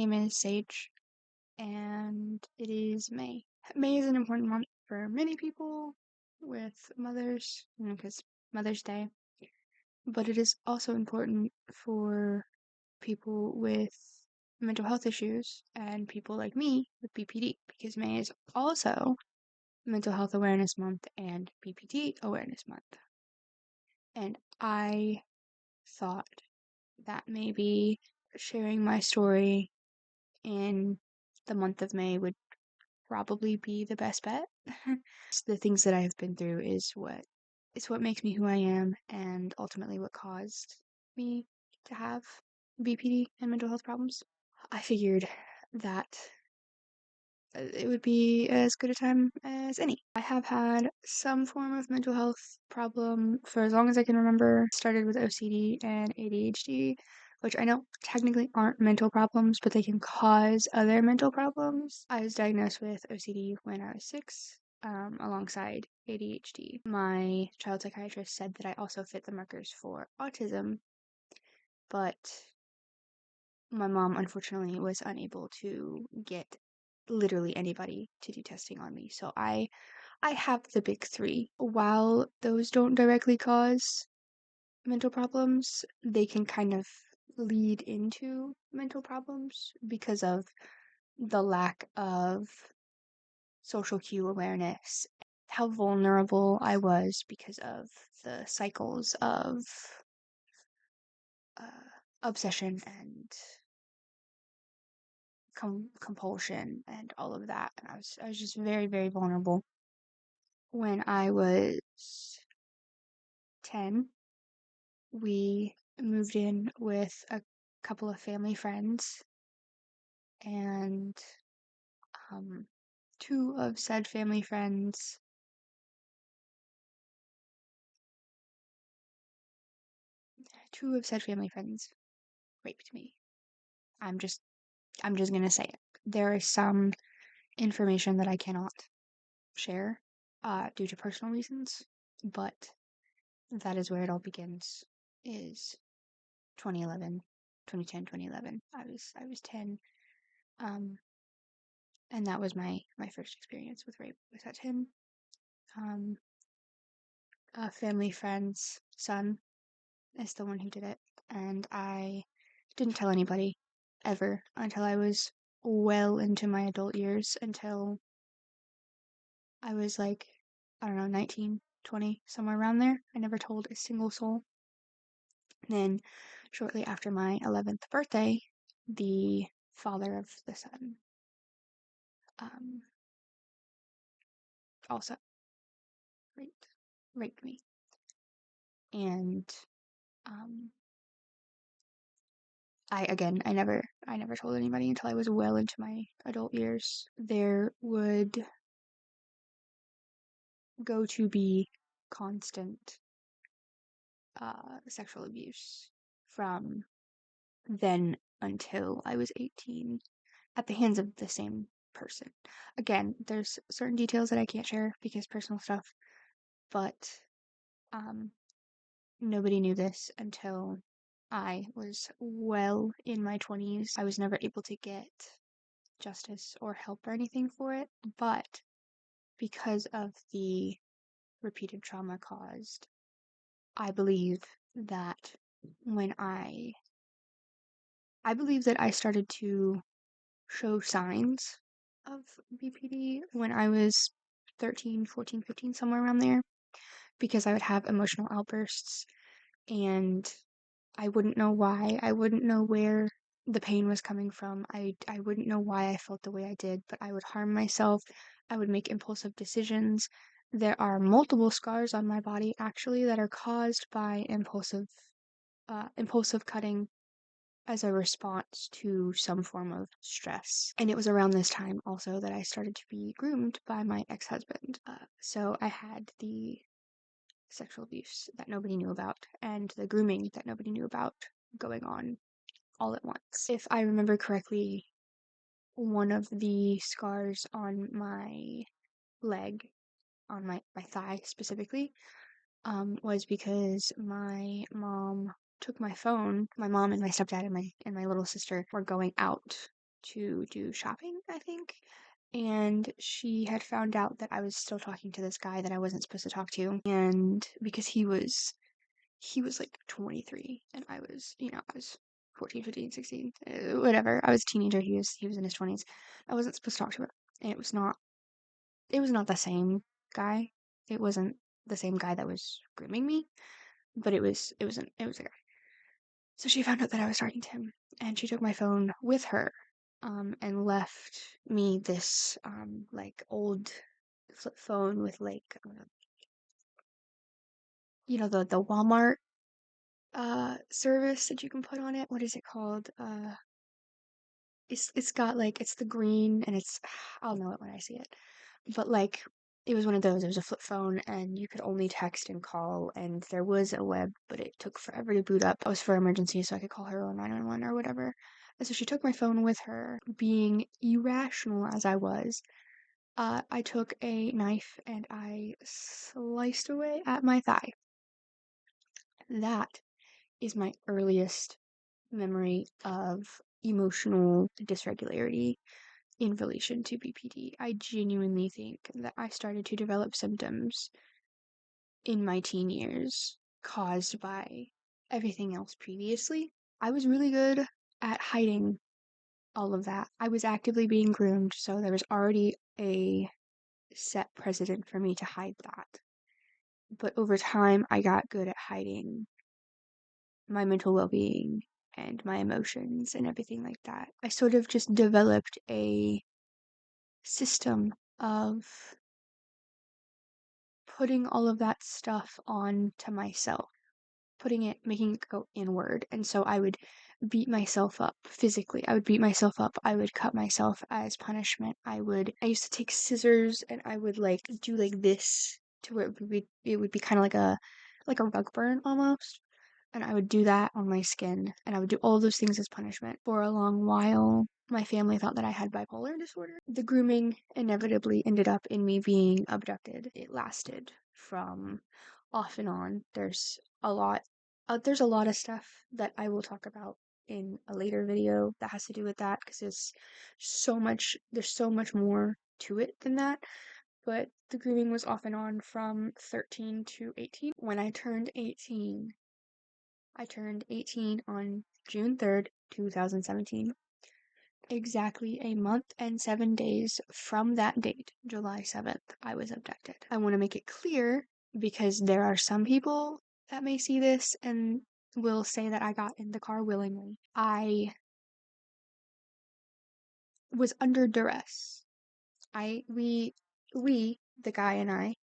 name is Sage, and it is May. May is an important month for many people with mothers, because Mother's Day, but it is also important for people with mental health issues and people like me with BPD, because May is also Mental Health Awareness Month and BPD Awareness Month. And I thought that maybe sharing my story in the month of May would probably be the best bet. The things that I have been through is what makes me who I am, and ultimately what caused me to have BPD and mental health problems. I figured that it would be as good a time as any. I have had some form of mental health problem for as long as I can remember. Started with OCD and ADHD, which I know technically aren't mental problems, but they can cause other mental problems. I was diagnosed with OCD when I was 6, alongside ADHD. My child psychiatrist said that I also fit the markers for autism, but my mom unfortunately was unable to get literally anybody to do testing on me. So I have the big three. While those don't directly cause mental problems, they can kind of lead into mental problems because of the lack of social cue awareness, how vulnerable I was because of the cycles of obsession and compulsion and all of that. And I was just very, very vulnerable. When I was 10, we moved in with a couple of family friends, and um, two of said family friends raped me. I'm just gonna say it. There is some information that I cannot share due to personal reasons, but that is where it all begins. Is 2011, 2010, 2011. I was 10, um, and that was my first experience with rape. Was at 10. Um, a family friend's son is the one who did it, and I didn't tell anybody ever until I was well into my adult years, until I was like, I don't know, 19, 20, somewhere around there. I never told a single soul. Then, shortly after my 11th birthday, the father of the son um, also raped me. And um, I never told anybody until I was well into my adult years. There would go to be constant sexual abuse from then until I was 18 at the hands of the same person. Again, there's certain details that I can't share because personal stuff, but um, nobody knew this until I was well in my 20s. I was never able to get justice or help or anything for it, but because of the repeated trauma caused, I believe that when I believe that I started to show signs of BPD when I was 13, 14, 15, somewhere around there, because I would have emotional outbursts and I wouldn't know why. I wouldn't know where the pain was coming from. I wouldn't know why I felt the way I did, but I would harm myself. I would make impulsive decisions. There are multiple scars on my body actually that are caused by impulsive cutting as a response to some form of stress. And it was around this time also that I started to be groomed by my ex-husband. So I had the sexual abuse that nobody knew about and the grooming that nobody knew about going on all at once. If I remember correctly, one of the scars on my leg, on my thigh specifically, was because my mom took my phone. My mom and my stepdad and my little sister were going out to do shopping, I think. And she had found out that I was still talking to this guy that I wasn't supposed to talk to. And because he was like 23 and I was 14, 15, 16, whatever. I was a teenager. He was in his 20s. I wasn't supposed to talk to him. And it was not the same guy. It wasn't the same guy that was grooming me, but it was a guy. So she found out that I was talking to him, and she took my phone with her, and left me this like old flip phone with like the Walmart service that you can put on it. What is it called? It's got like it's the green and it's I'll know it when I see it. But like it was one of those. It was a flip phone and you could only text and call and there was a web, but it took forever to boot up. It was for emergency so I could call her on 911 or whatever. And so she took my phone with her, being irrational as I was. I took a knife and I sliced away at my thigh. That is my earliest memory of emotional dysregularity in relation to BPD. I genuinely think that I started to develop symptoms in my teen years caused by everything else previously. I was really good at hiding all of that. I was actively being groomed, so there was already a set precedent for me to hide that. But over time, I got good at hiding my mental well being and my emotions and everything like that. I sort of just developed a system of putting all of that stuff on to myself, making it go inward. And so I would beat myself up physically. I would beat myself up. I would cut myself as punishment. I used to take scissors and I would like do like this to where it would be kind of like a rug burn almost. And I would do that on my skin, and I would do all those things as punishment. For a long while, my family thought that I had bipolar disorder. The grooming inevitably ended up in me being abducted. It lasted from off and on. There's a lot of stuff that I will talk about in a later video that has to do with that because there's so much more to it than that. But the grooming was off and on from 13 to 18. When I turned 18 on June 3rd, 2017. Exactly a month and 7 days from that date, July 7th, I was abducted. I want to make it clear because there are some people that may see this and will say that I got in the car willingly. I was under duress. The guy and I,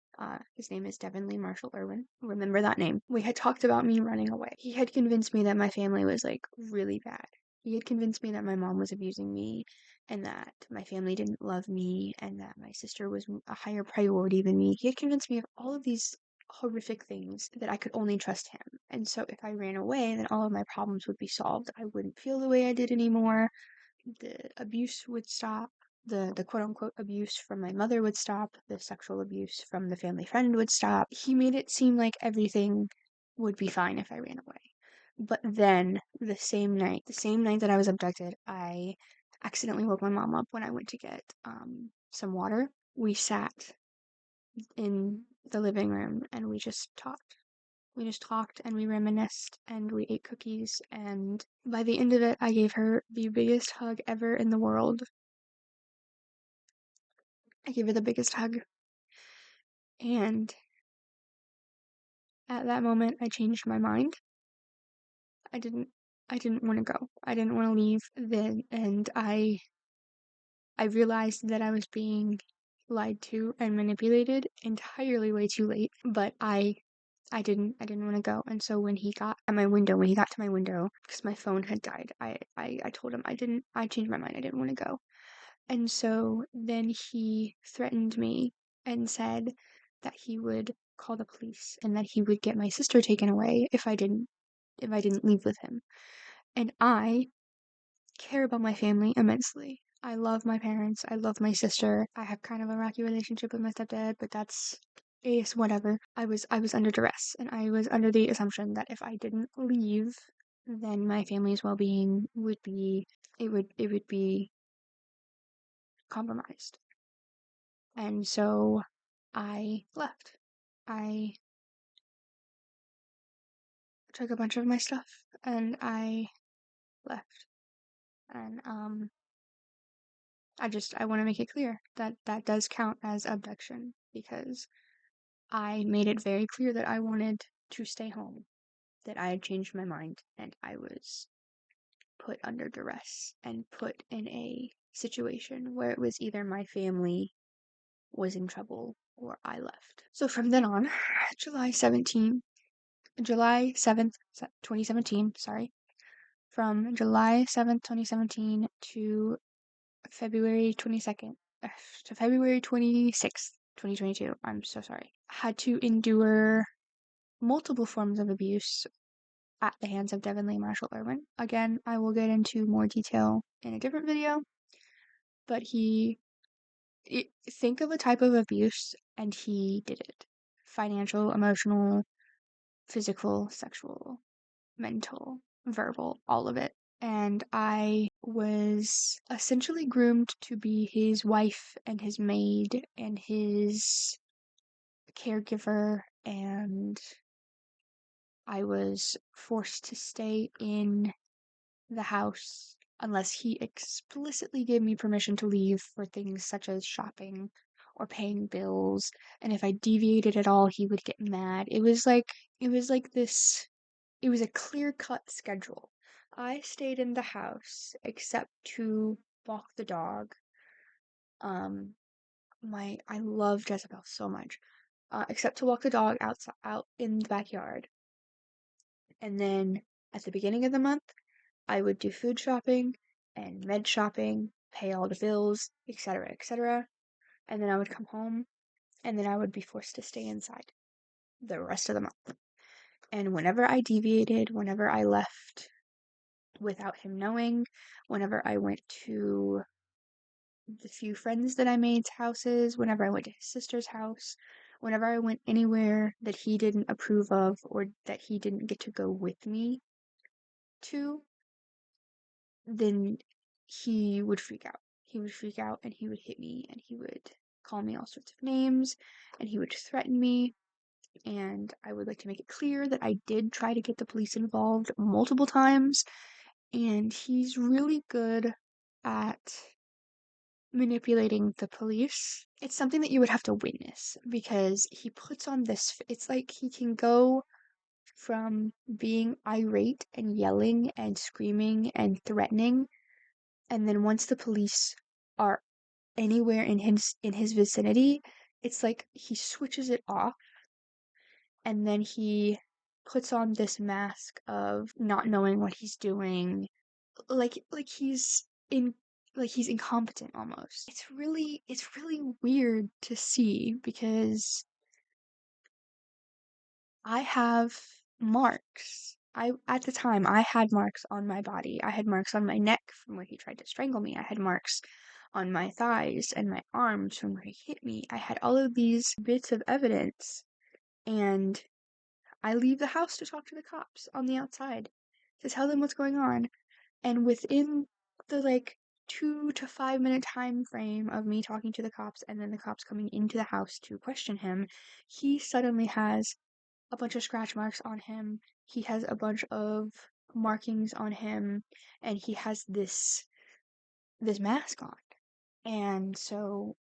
his name is Devin Lee Marshall Irwin. Remember that name. We had talked about me running away. He had convinced me that my family was like really bad. He had convinced me that my mom was abusing me and that my family didn't love me and that my sister was a higher priority than me. He had convinced me of all of these horrific things that I could only trust him. And so if I ran away, then all of my problems would be solved. I wouldn't feel the way I did anymore. The abuse would stop. The quote unquote abuse from my mother would stop. The sexual abuse from the family friend would stop. He made it seem like everything would be fine if I ran away. But then the same night that I was abducted, I accidentally woke my mom up when I went to get some water. We sat in the living room and we just talked. We just talked and we reminisced and we ate cookies. And by the end of it, I gave her the biggest hug ever in the world. I gave her the biggest hug. And at that moment, I changed my mind. I didn't want to go. I didn't want to leave then. And I realized that I was being lied to and manipulated entirely way too late. But I didn't want to go. And so when he got to my window, because my phone had died, I told him I changed my mind. I didn't want to go. And so then he threatened me and said that he would call the police and that he would get my sister taken away if I didn't leave with him. And I care about my family immensely. I love my parents. I love my sister. I have kind of a rocky relationship with my stepdad, but it's whatever. I was under duress and I was under the assumption that if I didn't leave, then my family's well-being would be compromised. And so I left. I took a bunch of my stuff and I left. And I want to make it clear that that does count as abduction, because I made it very clear that I wanted to stay home, that I had changed my mind, and I was put under duress and put in a situation where it was either my family was in trouble or I left. So from then on, July 7th, 2017, sorry, from July 7th, 2017 to February 22nd, to February 26th, 2022, I'm so sorry, had to endure multiple forms of abuse at the hands of Devin Lee Marshall Irwin. Again, I will get into more detail in a different video, but think of a type of abuse and he did it. Financial, emotional, physical, sexual, mental, verbal, all of it. And I was essentially groomed to be his wife and his maid and his caregiver, and I was forced to stay in the house unless he explicitly gave me permission to leave for things such as shopping or paying bills. And if I deviated at all, he would get mad. It was a clear-cut schedule. I stayed in the house except to walk the dog. I love Jezebel so much. Except to walk the dog out in the backyard. And then at the beginning of the month, I would do food shopping and med shopping, pay all the bills, etc., etc. And then I would come home, and then I would be forced to stay inside the rest of the month. And whenever I deviated, whenever I left without him knowing, whenever I went to the few friends that I made's houses, whenever I went to his sister's house, whenever I went anywhere that he didn't approve of or that he didn't get to go with me to, then he would freak out. He would freak out and he would hit me and he would call me all sorts of names and he would threaten me. And I would like to make it clear that I did try to get the police involved multiple times, and he's really good at manipulating the police. It's something that you would have to witness because he puts on this, it's like he can go from being irate and yelling and screaming and threatening, and then once the police are anywhere in his vicinity, it's like he switches it off and then he puts on this mask of not knowing what he's doing, like he's incompetent almost. It's really weird to see because I have marks. At the time I had marks on my body. I had marks on my neck from where he tried to strangle me. I had marks on my thighs and my arms from where he hit me. I had all of these bits of evidence, and I leave the house to talk to the cops on the outside to tell them what's going on. And within the 2 to 5 minute time frame of me talking to the cops and then the cops coming into the house to question him, he suddenly has a bunch of scratch marks on him. He has a bunch of markings on him, and he has this mask on. And so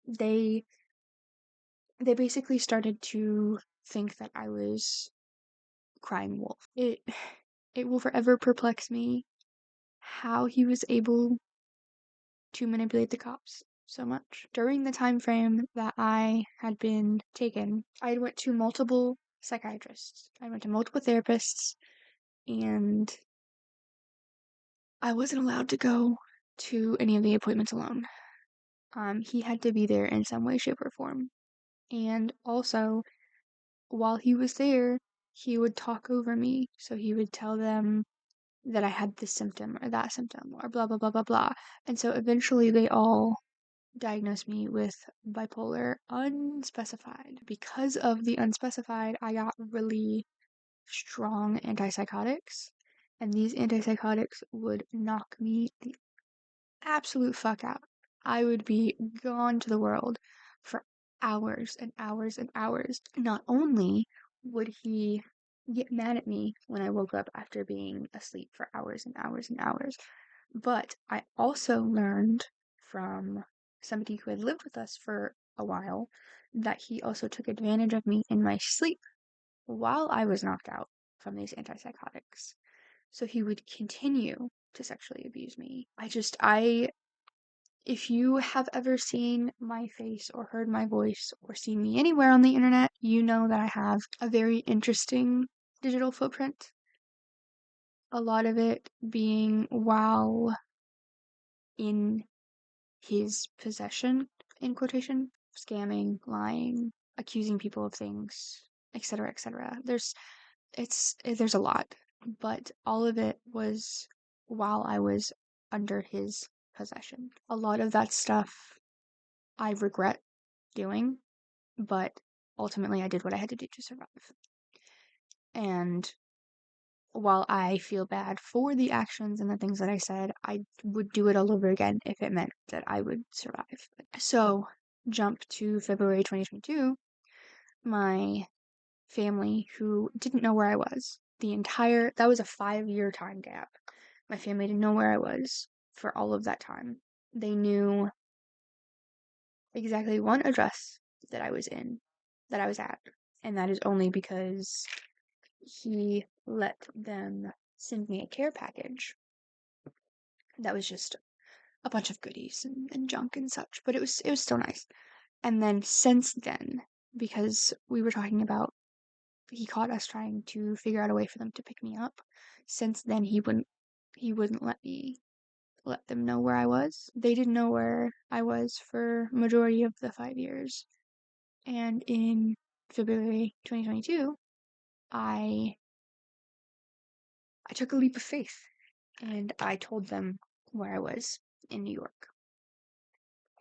they they basically started to think that I was crying wolf. It will forever perplex me how he was able to manipulate the cops so much. During the time frame that I had been taken, I went to multiple psychiatrists. I went to multiple therapists, and I wasn't allowed to go to any of the appointments alone. He had to be there in some way, shape, or form. And also, while he was there, he would talk over me. So he would tell them that I had this symptom or that symptom or blah, blah, blah, blah, blah. And so eventually they all diagnosed me with bipolar unspecified. Because of the unspecified, I got really strong antipsychotics, and these antipsychotics would knock me the absolute fuck out. I would be gone to the world for hours and hours and hours. Not only would he get mad at me when I woke up after being asleep for hours and hours and hours, but I also learned from somebody who had lived with us for a while that he also took advantage of me in my sleep while I was knocked out from these antipsychotics. So he would continue to sexually abuse me. If you have ever seen my face or heard my voice or seen me anywhere on the internet, you know that I have a very interesting digital footprint. A lot of it being while in his possession, in quotation, scamming, lying, accusing people of things, etc., etc. There's a lot, but all of it was while I was under his possession. A lot of that stuff I regret doing, but ultimately I did what I had to do to survive. And while I feel bad for the actions and the things that I said, I would do it all over again if it meant that I would survive. So, jump to February 2022, my family, who didn't know where I was, that was a 5-year time gap. My family didn't know where I was for all of that time. They knew exactly one address that I was at, and that is only because he let them send me a care package that was just a bunch of goodies and junk and such, but it was still nice. And then since then, because we were talking about he caught us trying to figure out a way for them to pick me up, since then he wouldn't let them know where I was. They didn't know where I was for majority of the 5 years. And in February 2022, I took a leap of faith and I told them where I was in New York.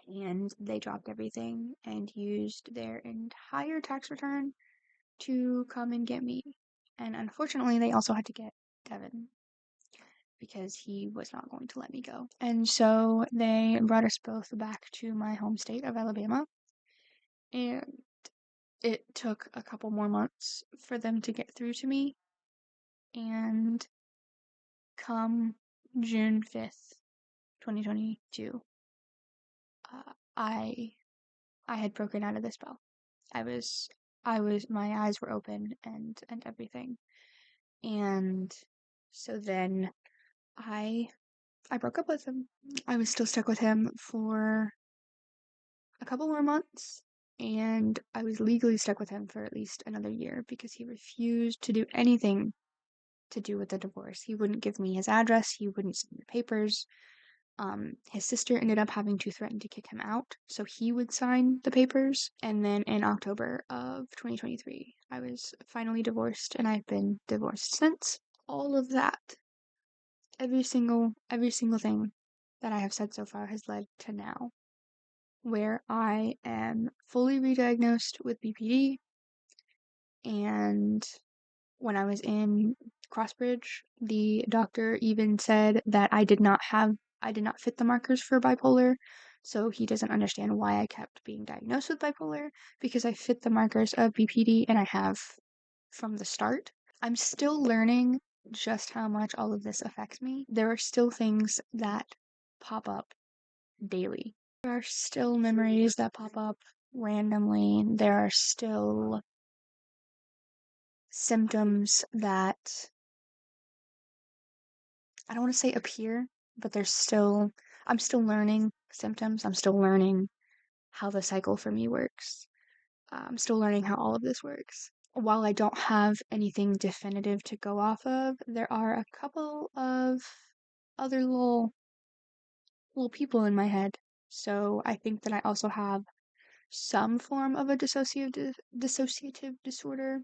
And they dropped everything and used their entire tax return to come and get me. And unfortunately, they also had to get Devin because he was not going to let me go. And so they brought us both back to my home state of Alabama. And it took a couple more months for them to get through to me. And come June 5th, 2022, I had broken out of the spell. My eyes were open and everything. And so then I broke up with him. I was still stuck with him for a couple more months, and I was legally stuck with him for at least another year because he refused to do anything to do with the divorce. He wouldn't give me his address, he wouldn't send me papers. His sister ended up having to threaten to kick him out so he would sign the papers. And then in October of 2023, I was finally divorced, and I've been divorced since. All of that, every single thing that I have said so far has led to now, where I am fully re-diagnosed with BPD. And when I was in Crossbridge, the doctor even said that I did not fit the markers for bipolar, so he doesn't understand why I kept being diagnosed with bipolar, because I fit the markers of BPD and I have from the start. I'm still learning just how much all of this affects me. There are still things that pop up daily. There are still memories that pop up randomly. There are still symptoms that I don't want to say appear, but I'm still learning symptoms. I'm still learning how the cycle for me works. I'm still learning how all of this works. While I don't have anything definitive to go off of, there are a couple of other little people in my head. So I think that I also have some form of a dissociative disorder.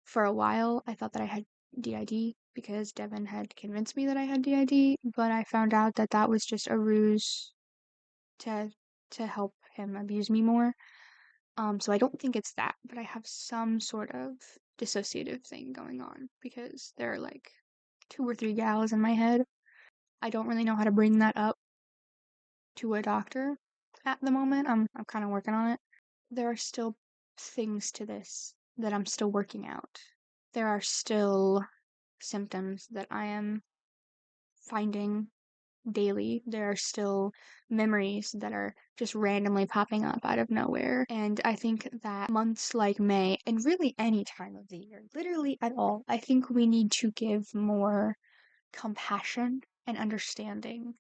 For a while, I thought that I had DID because Devin had convinced me that I had DID, but I found out that that was just a ruse to help him abuse me more. So I don't think it's that, but I have some sort of dissociative thing going on because there are like 2 or 3 gals in my head. I don't really know how to bring that up to a doctor at the moment. I'm kind of working on it. There are still things to this that I'm still working out. There are still symptoms that I am finding daily. There are still memories that are just randomly popping up out of nowhere. And I think that months like May, and really any time of the year, literally at all, I think we need to give more compassion and understanding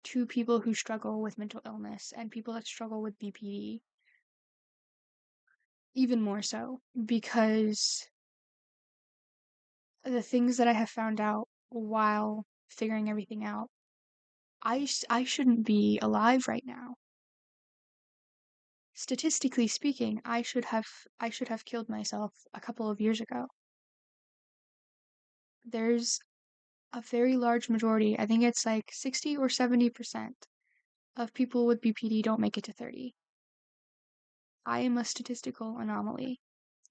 to people who struggle with mental illness and people that struggle with BPD. Even more so, because the things that I have found out while figuring everything out, I shouldn't be alive right now. Statistically speaking, I should have killed myself a couple of years ago. There's a very large majority, I think it's like 60 or 70% of people with BPD don't make it to 30. I am a statistical anomaly,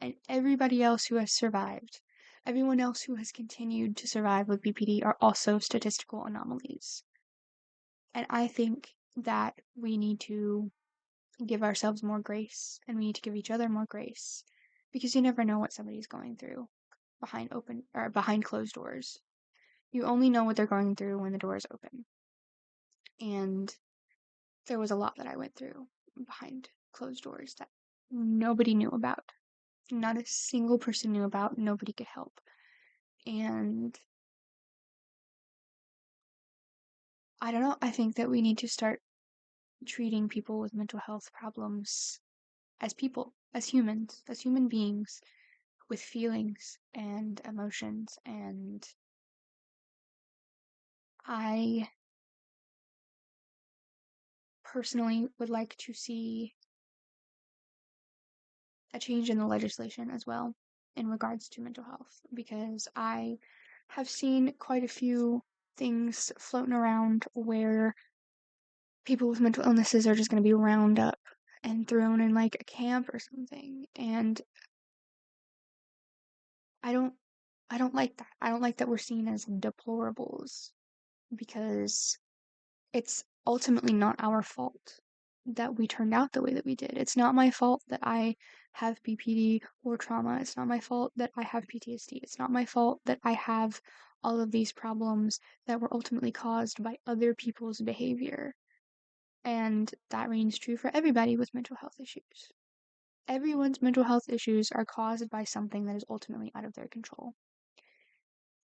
and everybody else who has survived, everyone else who has continued to survive with BPD are also statistical anomalies. And I think that we need to give ourselves more grace and we need to give each other more grace because you never know what somebody's going through behind closed doors. You only know what they're going through when the door is open. And there was a lot that I went through behind closed doors that nobody knew about. Not a single person knew about, nobody could help. And I don't know, I think that we need to start treating people with mental health problems as people, as humans, as human beings with feelings and emotions. And I personally would like to see a change in the legislation as well in regards to mental health because I have seen quite a few things floating around where people with mental illnesses are just going to be rounded up and thrown in like a camp or something. And I don't I don't like that. I don't like that we're seen as deplorables because it's ultimately not our fault that we turned out the way that we did. It's not my fault that I have BPD or trauma. It's not my fault that I have PTSD. It's not my fault that I have all of these problems that were ultimately caused by other people's behavior. And that rings true for everybody with mental health issues. Everyone's mental health issues are caused by something that is ultimately out of their control.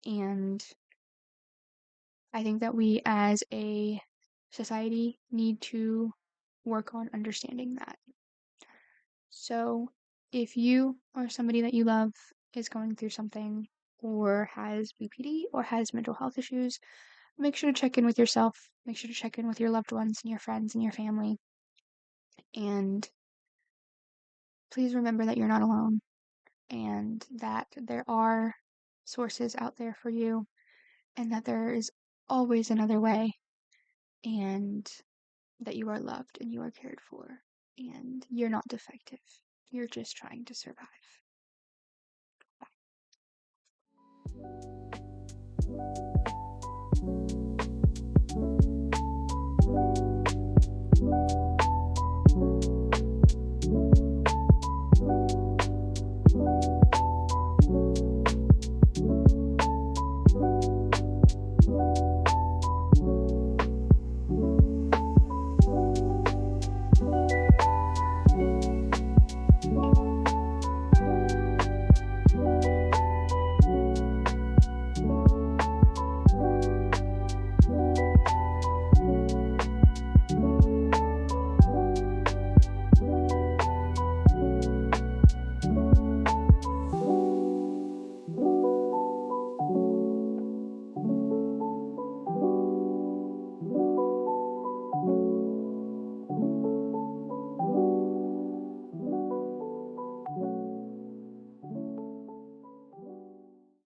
And I think that we as a society need to work on understanding that. So, if you or somebody that you love is going through something or has BPD or has mental health issues, make sure to check in with yourself, make sure to check in with your loved ones and your friends and your family. And please remember that you're not alone and that there are sources out there for you and that there is always another way and that you are loved and you are cared for and you're not defective. You're just trying to survive. Bye.